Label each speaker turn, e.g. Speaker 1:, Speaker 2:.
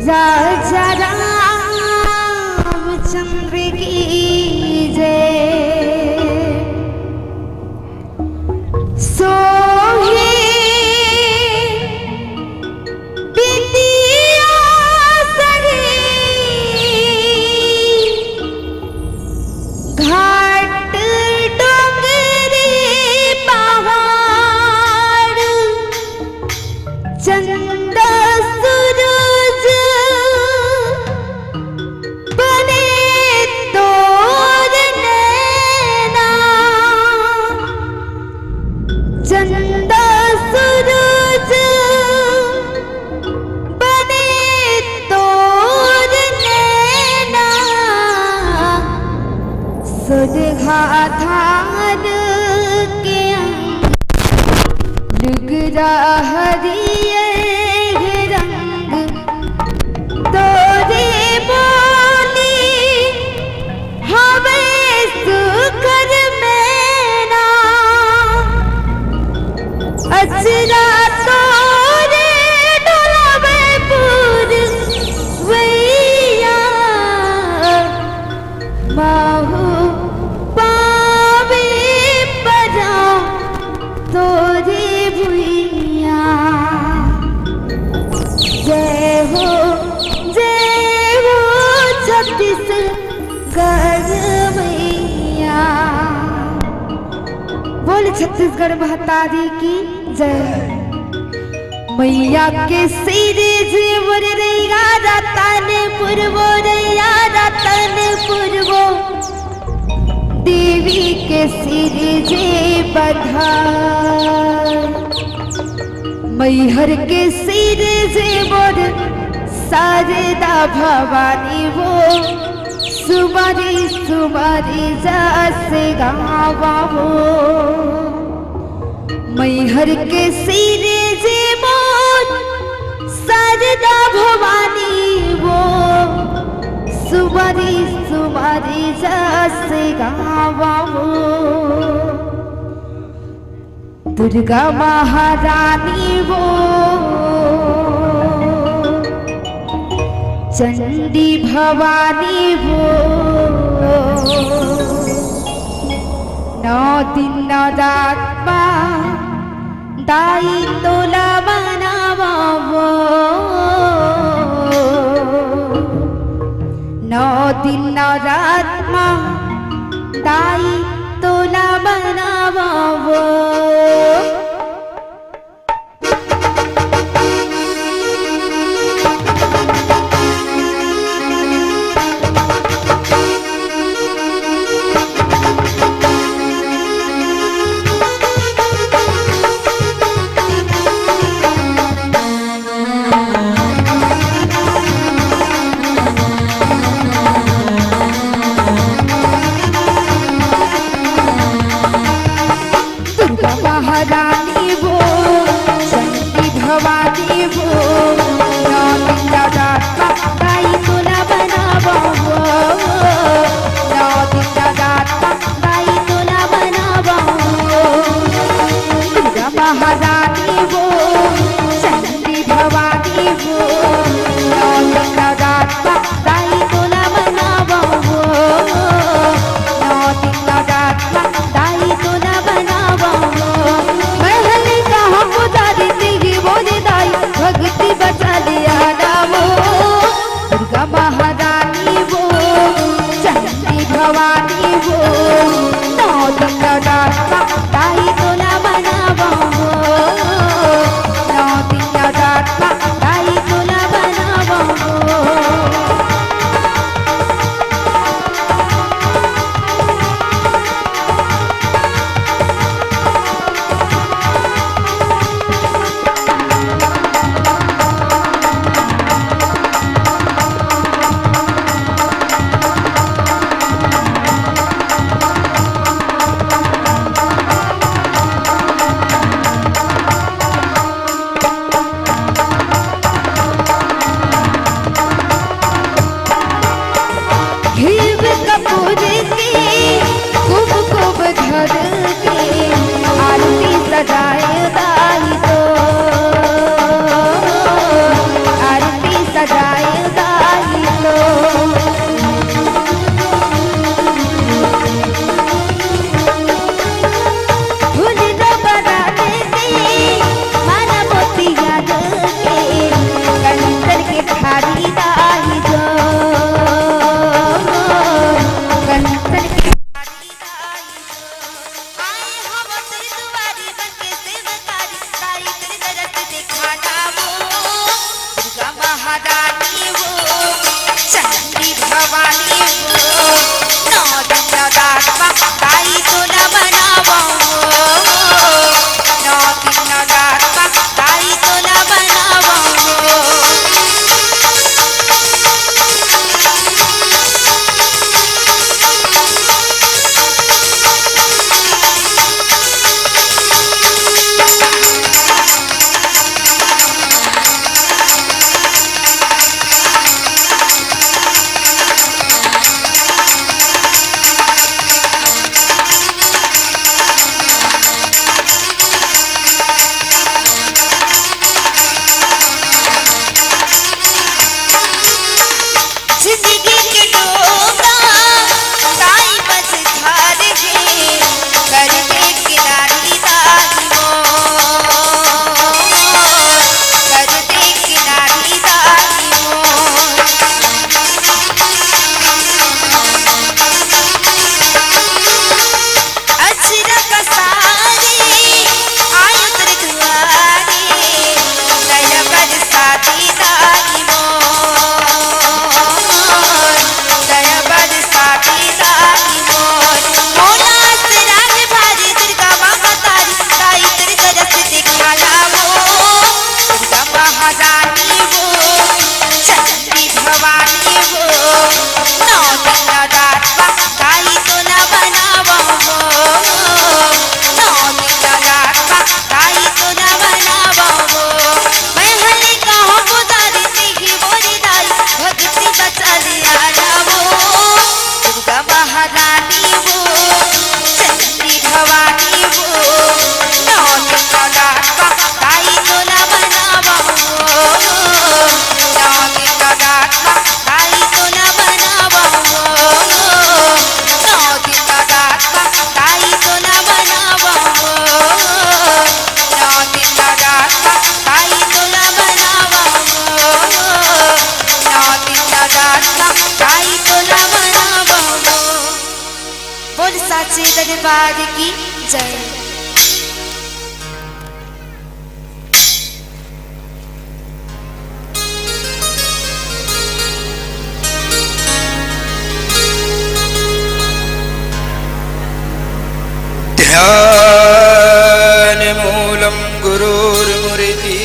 Speaker 1: राजा रामचंद्र की जय। सोहे बिटिया सही घाट डोंगरी पहाड़ चंदा सूरज बने तोर नैना। चंदा सूरज बने तोर नैना। सुरहा धार के लुगरा हरियर रंग तोरे बोली हमें सुकर मैना। अचरा तोरे डोलावे पुर वैया माहू पावे परा तोरे भुइया। जय हो छत्तीसगढ़ मैया। बोल छत्तीसगढ़ महतारी की जय। मैया के सिर जेवर रैया रतनपुर वो रैया रतनपुर देवी के सिर जे बधाई। मैहर के सिर जेवर शारदा भवानी वो सुमारी सुमारी जस गावा वो। मैहर के सिर जेवर शारदा भवानी वो सुमारी सुमारी जस गावा वो। दुर्गा महारानी वो चंडी भवानी वो। 9 दिन 9 रात माँ दाई तोला बनावा वो। 9 दिन 9 रात माँ दाई तोला बनावा वो। महारानी वो चंडी भवानी वो नौ दिन रात ताई तो न बनावो नौ दिन रात ताई तो न बनावो साचे दरबार की जय।
Speaker 2: ध्यान मूलम गुरुर्मुरिति